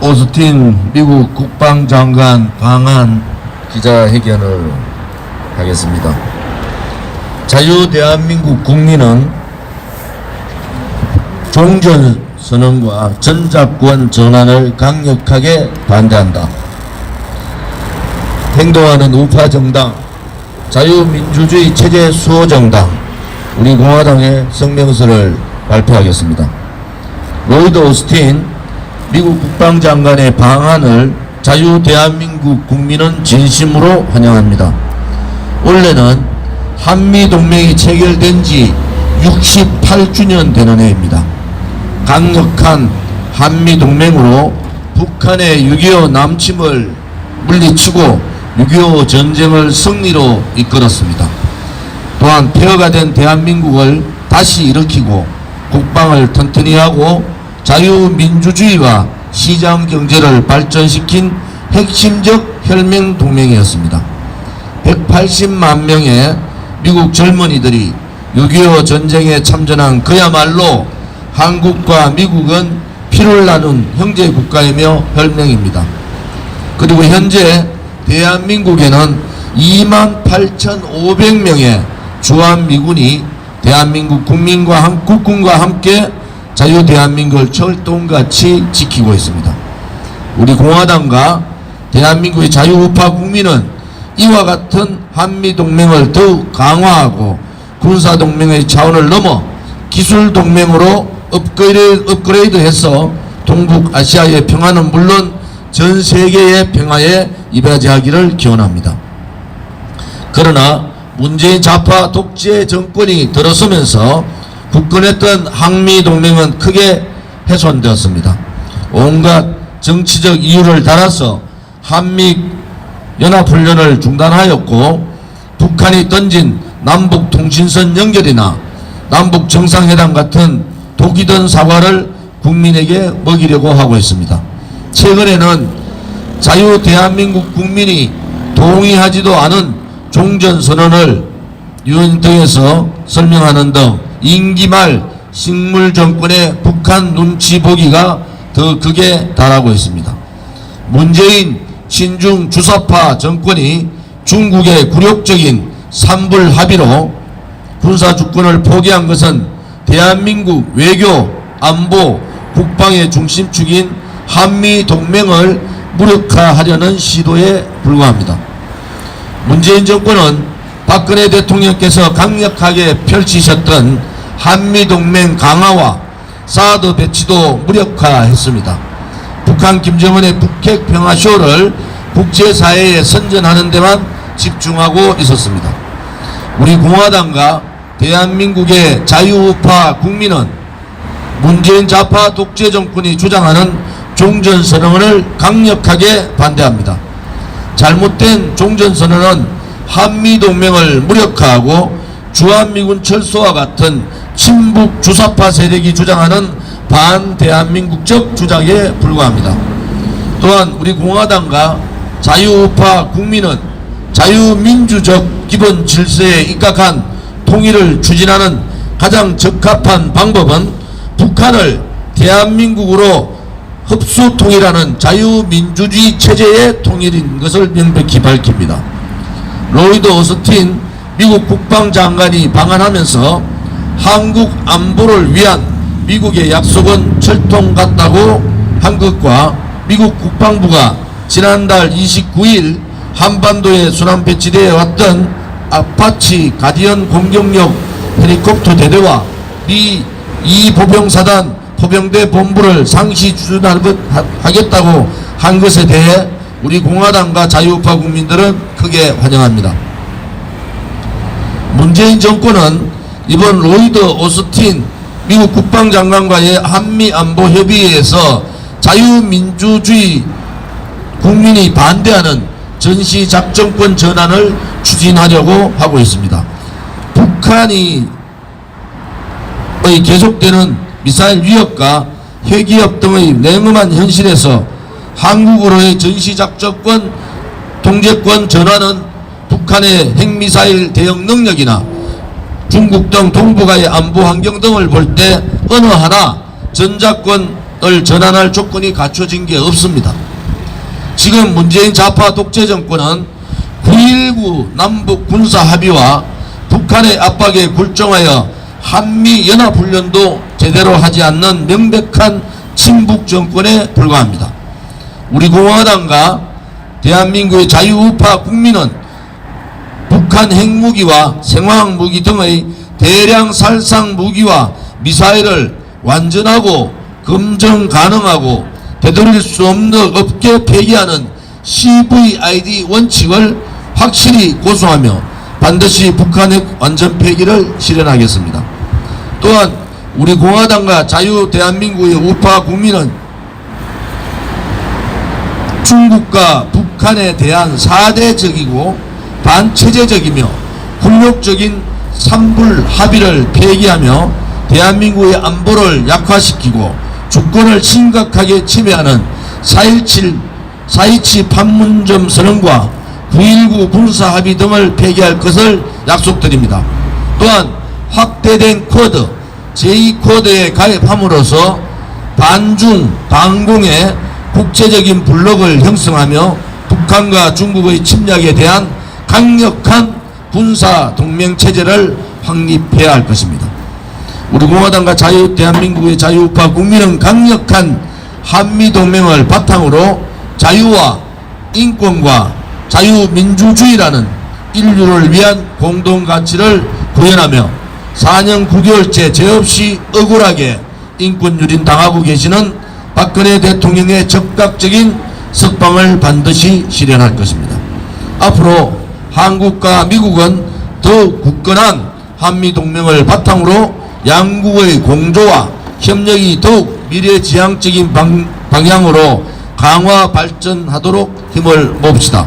오스틴 미국 국방장관 방한 기자회견을 하겠습니다. 자유대한민국 국민은 종전선언과 전작권 전환을 강력하게 반대한다. 행동하는 우파정당, 자유민주주의 체제 수호정당, 우리 공화당의 성명서를 발표하겠습니다. 로이드 오스틴 미국 국방장관의 방한을 자유대한민국 국민은 진심으로 환영합니다. 올해는 한미동맹이 체결된 지 68주년 되는 해입니다. 강력한 한미동맹으로 북한의 6.25 남침을 물리치고 6.25 전쟁을 승리로 이끌었습니다. 또한 폐허가 된 대한민국을 다시 일으키고 국방을 튼튼히 하고 자유민주주의와 시장경제를 발전시킨 핵심적 혈맹동맹이었습니다. 180만 명의 미국 젊은이들이 6.25 전쟁에 참전한 그야말로 한국과 미국은 피를 나눈 형제국가이며 혈맹입니다. 그리고 현재 대한민국에는 28,500명의 주한미군이 대한민국 국군과 함께 자유대한민국을 철동같이 지키고 있습니다. 우리 공화당과 대한민국의 자유우파 국민은 이와 같은 한미동맹을 더욱 강화하고 군사동맹의 차원을 넘어 기술동맹으로 업그레이드해서 동북아시아의 평화는 물론 전 세계의 평화에 이바지하기를 기원합니다. 그러나 문재인 좌파 독재 정권이 들어서면서 굳건했던 한미동맹은 크게 훼손되었습니다. 온갖 정치적 이유를 달아서 한미연합훈련을 중단하였고 북한이 던진 남북통신선 연결이나 남북정상회담 같은 독이 든 사과를 국민에게 먹이려고 하고 있습니다. 최근에는 자유대한민국 국민이 동의하지도 않은 종전선언을 유엔 등에서 설명하는 등 임기 말 식물정권의 북한 눈치 보기가 더 극에 달하고 있습니다. 문재인 친중 주사파 정권이 중국의 굴욕적인 삼불 합의로 군사주권을 포기한 것은 대한민국 외교, 안보, 국방의 중심축인 한미동맹을 무력화하려는 시도에 불과합니다. 문재인 정권은 박근혜 대통령께서 강력하게 펼치셨던 한미동맹 강화와 사드 배치도 무력화했습니다. 북한 김정은의 북핵 평화쇼를 국제사회에 선전하는 데만 집중하고 있었습니다. 우리 공화당과 대한민국의 자유우파 국민은 문재인 좌파 독재 정권이 주장하는 종전선언을 강력하게 반대합니다. 잘못된 종전선언은 한미동맹을 무력화하고 주한미군 철수와 같은 친북 주사파 세력이 주장하는 반대한민국적 주장에 불과합니다. 또한 우리 공화당과 자유우파 국민은 자유민주적 기본 질서에 입각한 통일을 추진하는 가장 적합한 방법은 북한을 대한민국으로 흡수 통일하는 자유민주주의 체제의 통일인 것을 명백히 밝힙니다. 로이드 오스틴 미국 국방장관이 방한하면서 한국 안보를 위한 미국의 약속은 철통 같다고 한 것과 미국 국방부가 지난달 29일 한반도에 순환 배치되어 왔던 아파치 가디언 공격용 헬리콥터 대대와 미 2보병사단 포병대 본부를 상시 추진하겠다고 한 것에 대해 우리 공화당과 자유우파 국민들은 크게 환영합니다. 문재인 정권은 이번 로이드 오스틴 미국 국방장관과의 한미안보 협의회에서 자유민주주의 국민이 반대하는 전시작전권 전환을 추진하려고 하고 있습니다. 북한이 계속되는 미사일 위협과 핵위협 등의 냉엄한 현실에서 한국으로의 전시작전권 통제권 전환은 북한의 핵미사일 대응 능력이나 중국 등 동북아의 안보 환경 등을 볼 때 어느 하나 전작권 전환할 조건이 갖춰진 게 없습니다. 지금 문재인 좌파 독재 정권은 9.19 남북 군사 합의와 북한의 압박에 굴종하여 한미연합훈련도 제대로 하지 않는 명백한 친북 정권에 불과합니다. 우리 공화당과 대한민국의 자유우파 국민은 북한 핵무기와 생화학 무기 등의 대량 살상 무기와 미사일을 완전하고 검증 가능하고 되돌릴 수 없게 폐기하는 CVID 원칙을 확실히 고수하며 반드시 북한의 완전 폐기를 실현하겠습니다. 또한 우리 공화당과 자유 대한민국의 우파 국민은 중국과 북한에 대한 사대적이고 반체제적이며 굴욕적인 삼불 합의를 폐기하며 대한민국의 안보를 약화시키고 주권을 심각하게 침해하는 4.27 판문점 선언과 9.19 군사합의 등을 폐기할 것을 약속드립니다. 또한 확대된 쿼드, 제2쿼드에 가입함으로써 반중, 반공의 국제적인 블록을 형성하며 북한과 중국의 침략에 대한 강력한 군사 동맹 체제를 확립해야 할 것입니다. 우리 공화당과 대한민국의 자유우파 국민은 강력한 한미동맹을 바탕으로 자유와 인권과 자유민주주의라는 인류를 위한 공동가치를 구현하며 4년 9개월째 죄 없이 억울하게 인권유린 당하고 계시는 박근혜 대통령의 적극적인 석방을 반드시 실현할 것입니다. 앞으로 한국과 미국은 더욱 굳건한 한미동맹을 바탕으로 양국의 공조와 협력이 더욱 미래지향적인 방향으로 강화 발전하도록 힘을 모읍시다.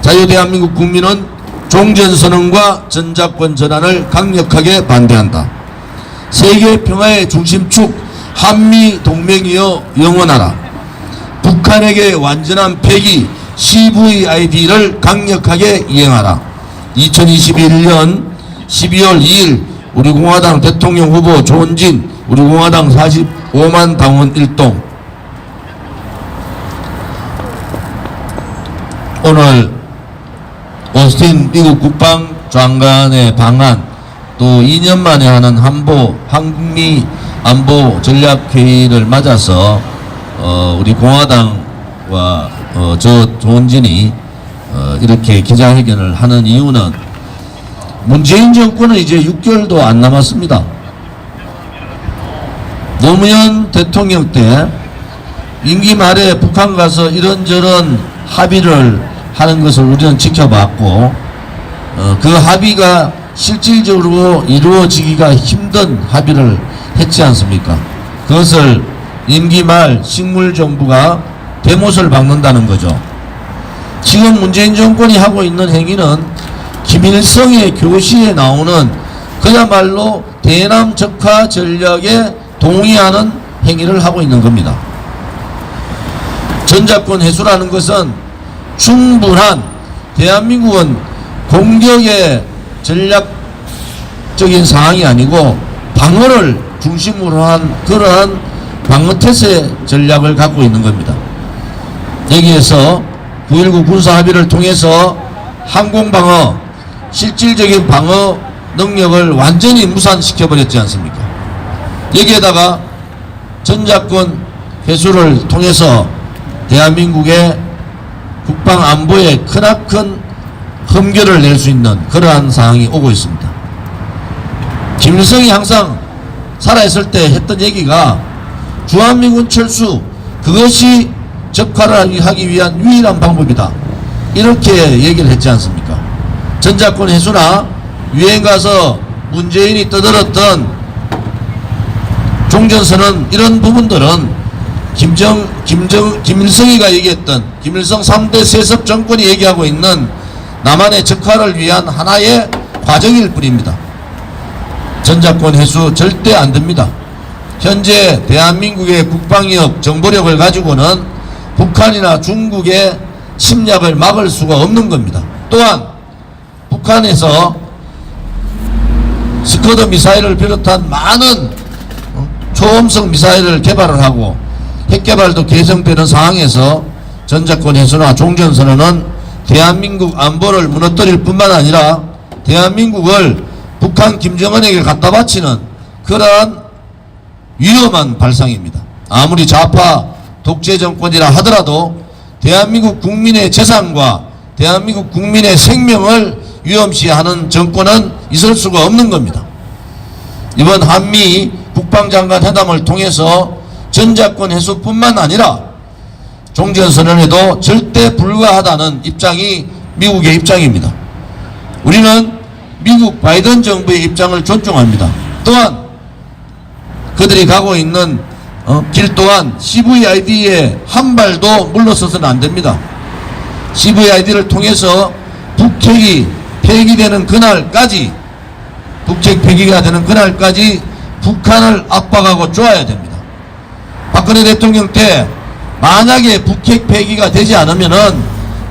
자유대한민국 국민은 종전선언과 전자권 전환을 강력하게 반대한다. 세계 평화의 중심축 한미동맹이여 영원하라. 북한에게 완전한 폐기 CVID를 강력하게 이행하라. 2021년 12월 2일 우리 공화당 대통령 후보 조은진 우리 공화당 45만 당원 일동. 오늘 오스틴 미국 국방장관의 방한, 또 2년 만에 하는 한미 안보 전략회의를 맞아서 우리 공화당과 저 조은진이 이렇게 기자회견을 하는 이유는 문재인 정권은 이제 6개월도 안 남았습니다. 노무현 대통령 때 임기 말에 북한 가서 이런저런 합의를 하는 것을 우리는 지켜봤고 그 합의가 실질적으로 이루어지기가 힘든 합의를 했지 않습니까? 그것을 임기 말 식물정부가 대못을 박는다는 거죠. 지금 문재인 정권이 하고 있는 행위는 김일성의 교시에 나오는 그야말로 대남 적화 전략에 동의하는 행위를 하고 있는 겁니다. 전자권 회수라는 것은 충분한, 대한민국은 공격의 전략적인 상황이 아니고 방어를 중심으로 한 그러한 방어태세 전략을 갖고 있는 겁니다. 여기에서 9.19 군사합의를 통해서 항공방어, 실질적인 방어 능력을 완전히 무산시켜버렸지 않습니까? 여기에다가 전자권 회수를 통해서 대한민국의 국방안보에 크나큰 흠결을 낼 수 있는 그러한 상황이 오고 있습니다. 김일성이 항상 살아있을 때 했던 얘기가 주한미군 철수, 그것이 적화를 하기 위한 유일한 방법이다, 이렇게 얘기를 했지 않습니까? 전자권 회수나 유엔 가서 문재인이 떠들었던 종전선언, 이런 부분들은 김일성이가 얘기했던, 김일성 3대 세습 정권이 얘기하고 있는 남한의 적화를 위한 하나의 과정일 뿐입니다. 전자권 회수 절대 안 됩니다. 현재 대한민국의 국방력, 정보력을 가지고는 북한이나 중국의 침략을 막을 수가 없는 겁니다. 또한 북한에서 스커드 미사일을 비롯한 많은 초음속 미사일을 개발을 하고 핵개발도 개정되는 상황에서 전작권 해소나 종전선언은 대한민국 안보를 무너뜨릴 뿐만 아니라 대한민국을 북한 김정은에게 갖다 바치는 그러한 위험한 발상입니다. 아무리 좌파 독재 정권이라 하더라도 대한민국 국민의 재산과 대한민국 국민의 생명을 위험시하는 정권은 있을 수가 없는 겁니다. 이번 한미 국방장관 회담을 통해서 전작권 해소뿐만 아니라 종전선언에도 절대 불가하다는 입장이 미국의 입장입니다. 우리는 미국 바이든 정부의 입장을 존중합니다. 또한 그들이 가고 있는 길 동안 CVID에 한 발도 물러서서는 안 됩니다. CVID를 통해서 북핵이 폐기되는 그날까지, 북핵 폐기가 되는 그날까지 북한을 압박하고 쪼아야 됩니다. 박근혜 대통령 때 만약에 북핵 폐기가 되지 않으면은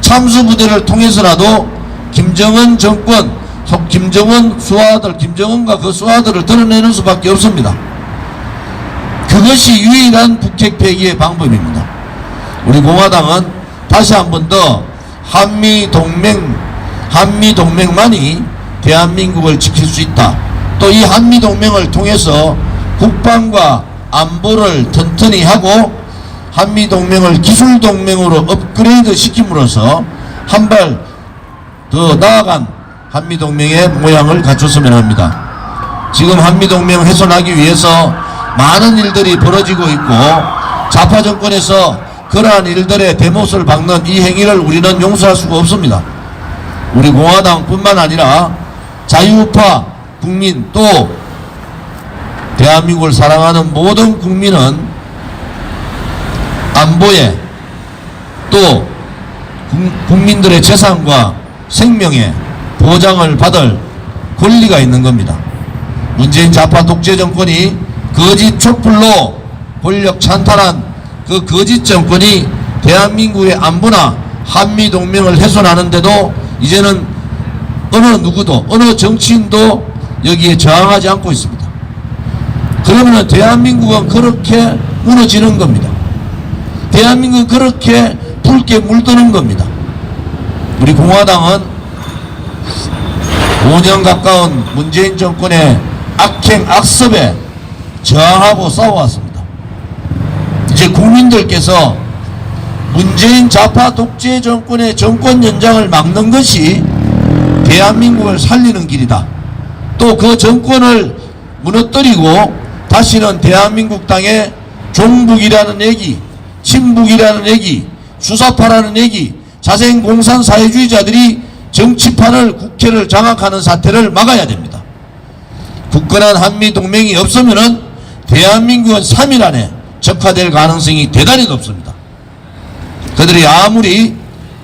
참수부대를 통해서라도 김정은 정권, 김정은 수하들, 김정은과 그 수하들을 드러내는 수밖에 없습니다. 그것이 유일한 북핵 폐기의 방법입니다. 우리 공화당은 다시 한 번 더 한미동맹만이 대한민국을 지킬 수 있다. 또 이 한미동맹을 통해서 국방과 안보를 튼튼히 하고 한미동맹을 기술동맹으로 업그레이드 시킴으로써 한 발 더 나아간 한미동맹의 모양을 갖췄으면 합니다. 지금 한미동맹 훼손하기 위해서 많은 일들이 벌어지고 있고 좌파 정권에서 그러한 일들의 대못을 박는 이 행위를 우리는 용서할 수가 없습니다. 우리 공화당뿐만 아니라 자유우파 국민 또 대한민국을 사랑하는 모든 국민은 안보에 또 국민들의 재산과 생명에 보장을 받을 권리가 있는 겁니다. 문재인 좌파 독재 정권이 거짓 촛불로 권력 찬탈한 그 거짓 정권이 대한민국의 안보나 한미동맹을 훼손하는데도 이제는 어느 누구도 어느 정치인도 여기에 저항하지 않고 있습니다. 그러면 대한민국은 그렇게 무너지는 겁니다. 대한민국은 그렇게 붉게 물드는 겁니다. 우리 공화당은 5년 가까운 문재인 정권의 악행 악습에 저항하고 싸워왔습니다. 이제 국민들께서 문재인 좌파 독재 정권의 정권 연장을 막는 것이 대한민국을 살리는 길이다. 또 그 정권을 무너뜨리고 다시는 대한민국 땅에 종북이라는 얘기, 친북이라는 얘기, 수사파라는 얘기, 자생공산 사회주의자들이 정치판을 국회를 장악하는 사태를 막아야 됩니다. 굳건한 한미동맹이 없으면은 대한민국은 3일 안에 적화될 가능성이 대단히 높습니다. 그들이 아무리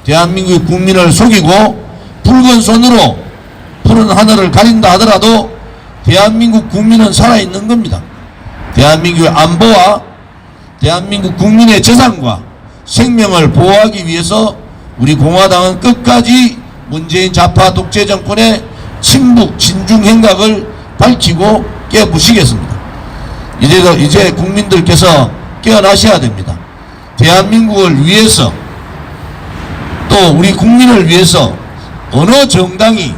대한민국 국민을 속이고 붉은 손으로 푸른 하늘을 가린다 하더라도 대한민국 국민은 살아있는 겁니다. 대한민국의 안보와 대한민국 국민의 재산과 생명을 보호하기 위해서 우리 공화당은 끝까지 문재인 좌파 독재 정권의 친북 친중 행각을 밝히고 깨부시겠습니다. 이제 국민들께서 깨어나셔야 됩니다. 대한민국을 위해서 또 우리 국민을 위해서 어느 정당이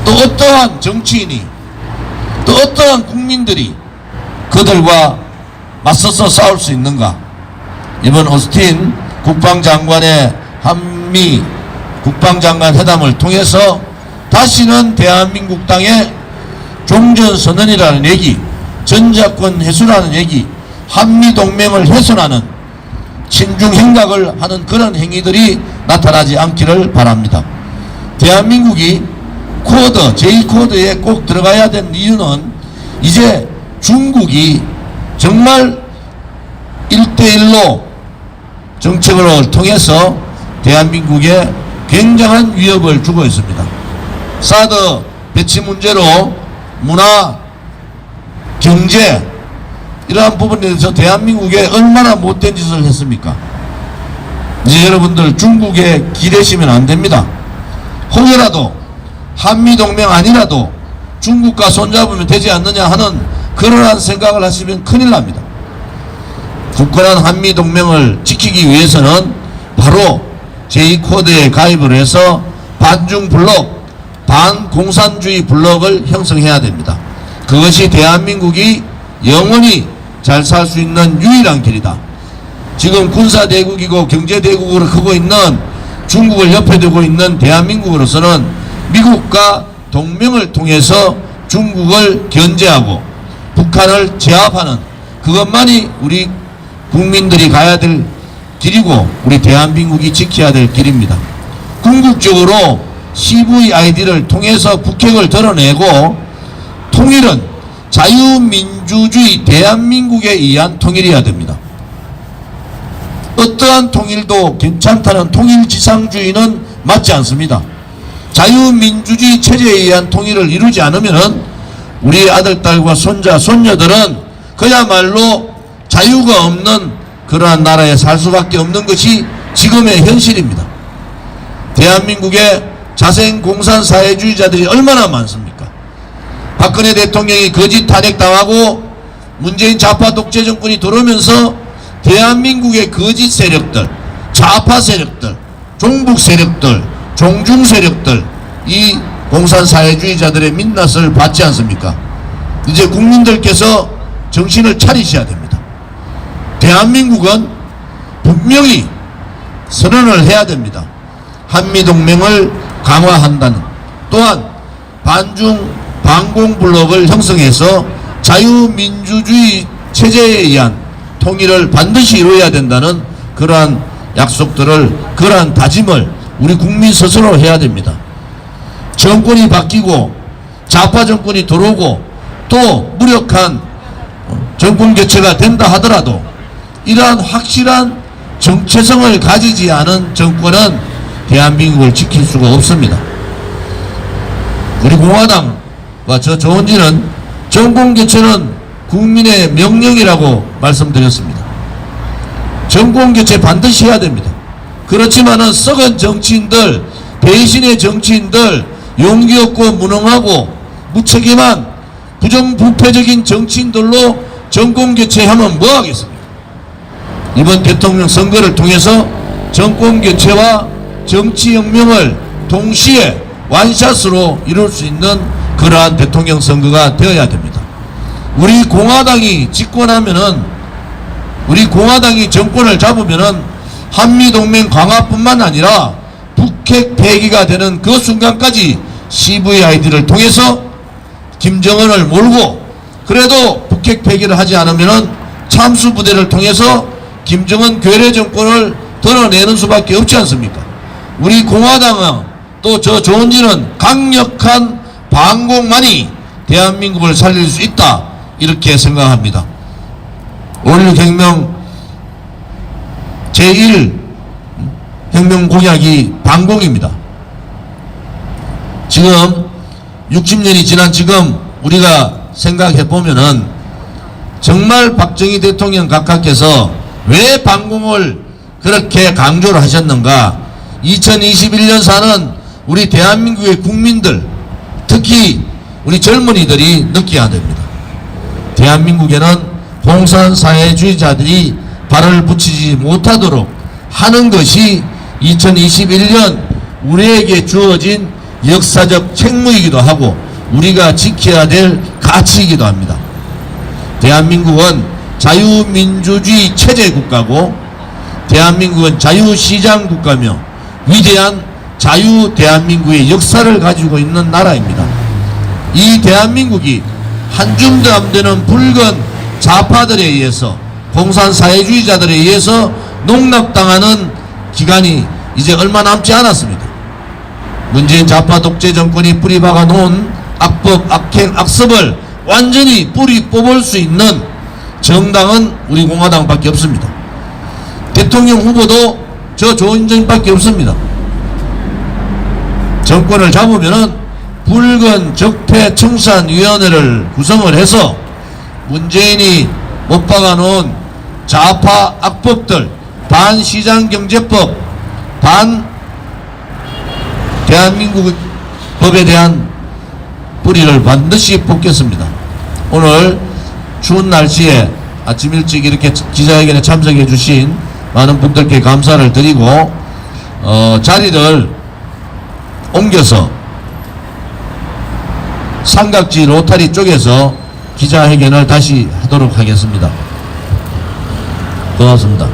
또 어떠한 정치인이 또 어떠한 국민들이 그들과 맞서서 싸울 수 있는가. 이번 오스틴 국방장관의 한미 국방장관 회담을 통해서 다시는 대한민국 땅에 종전선언이라는 얘기, 전작권 해소라는 얘기, 한미동맹을 훼손하는 친중행각을 하는 그런 행위들이 나타나지 않기를 바랍니다. 대한민국이 쿼드, 제2쿼드에 꼭 들어가야 된 이유는 이제 중국이 정말 1대1로 정책을 통해서 대한민국에 굉장한 위협을 주고 있습니다. 사드 배치 문제로 문화, 경제 이러한 부분에 대해서 대한민국에 얼마나 못된 짓을 했습니까? 이제 여러분들 중국에 기대시면 안 됩니다. 혹여라도 한미동맹 아니라도 중국과 손잡으면 되지 않느냐 하는 그러한 생각을 하시면 큰일 납니다. 굳건한 한미동맹을 지키기 위해서는 바로 제2코드에 가입을 해서 반중블록, 반공산주의 블록을 형성해야 됩니다. 그것이 대한민국이 영원히 잘 살 수 있는 유일한 길이다. 지금 군사대국이고 경제대국으로 크고 있는 중국을 옆에 두고 있는 대한민국으로서는 미국과 동맹을 통해서 중국을 견제하고 북한을 제압하는 그것만이 우리 국민들이 가야 될 길이고 우리 대한민국이 지켜야 될 길입니다. 궁극적으로 CVID를 통해서 북핵을 드러내고 통일은 자유민주주의 대한민국에 의한 통일이어야 됩니다. 어떠한 통일도 괜찮다는 통일지상주의는 맞지 않습니다. 자유민주주의 체제에 의한 통일을 이루지 않으면 우리 아들, 딸과 손자, 손녀들은 그야말로 자유가 없는 그러한 나라에 살 수밖에 없는 것이 지금의 현실입니다. 대한민국에 자생공산사회주의자들이 얼마나 많습니까? 박근혜 대통령이 거짓 탄핵당하고 문재인 좌파 독재 정권이 들어오면서 대한민국의 거짓 세력들, 좌파 세력들, 종북 세력들, 종중 세력들, 이 공산사회주의자들의 민낯을 받지 않습니까? 이제 국민들께서 정신을 차리셔야 됩니다. 대한민국은 분명히 선언을 해야 됩니다. 한미동맹을 강화한다는, 또한 반중 반공블록을 형성해서 자유민주주의 체제에 의한 통일을 반드시 이루어야 된다는 그러한 약속들을, 그러한 다짐을 우리 국민 스스로 해야 됩니다. 정권이 바뀌고 좌파 정권이 들어오고 또 무력한 정권 교체가 된다 하더라도 이러한 확실한 정체성을 가지지 않은 정권은 대한민국을 지킬 수가 없습니다. 우리 공화당과 저 조은진은 정권 교체는 국민의 명령이라고 말씀드렸습니다. 정권 교체 반드시 해야 됩니다. 그렇지만은 썩은 정치인들, 배신의 정치인들, 용기 없고 무능하고 무책임한 부정부패적인 정치인들로 정권 교체하면 뭐 하겠습니까? 이번 대통령 선거를 통해서 정권 교체와 정치혁명을 동시에 완샷으로 이룰 수 있는 그러한 대통령 선거가 되어야 됩니다. 우리 공화당이 집권하면은, 우리 공화당이 정권을 잡으면은 한미동맹 강화뿐만 아니라 북핵 폐기가 되는 그 순간까지 CVID를 통해서 김정은을 몰고, 그래도 북핵 폐기를 하지 않으면은 참수부대를 통해서 김정은 괴뢰 정권을 드러내는 수밖에 없지 않습니까? 우리 공화당은 또 저 조은진은 강력한 반공만이 대한민국을 살릴 수 있다, 이렇게 생각합니다. 5.16 혁명 제1 혁명 공약이 반공입니다. 지금 60년이 지난 지금 우리가 생각해 보면은 정말 박정희 대통령 각하께서 왜 반공을 그렇게 강조를 하셨는가? 2021년 사는 우리 대한민국의 국민들, 특히 우리 젊은이들이 느껴야 됩니다. 대한민국에는 공산사회주의자들이 발을 붙이지 못하도록 하는 것이 2021년 우리에게 주어진 역사적 책무이기도 하고 우리가 지켜야 될 가치이기도 합니다. 대한민국은 자유민주주의 체제 국가고 대한민국은 자유시장 국가며 위대한 자유 대한민국의 역사를 가지고 있는 나라입니다. 이 대한민국이 한 줌도 안 되는 붉은 좌파들에 의해서, 공산사회주의자들에 의해서 농락당하는 기간이 이제 얼마 남지 않았습니다. 문재인 좌파 독재 정권이 뿌리박아 놓은 악법, 악행, 악습을 완전히 뿌리 뽑을 수 있는 정당은 우리 공화당밖에 없습니다. 대통령 후보도 저 조은진밖에 없습니다. 정권을 잡으면은 붉은 적폐청산위원회를 구성을 해서 문재인이 못 박아놓은 좌파 악법들, 반시장경제법, 반 대한민국 법에 대한 뿌리를 반드시 뽑겠습니다. 오늘 추운 날씨에 아침 일찍 이렇게 기자회견에 참석해 주신 많은 분들께 감사를 드리고 자리를 옮겨서 삼각지 로타리 쪽에서 기자회견을 다시 하도록 하겠습니다. 고맙습니다.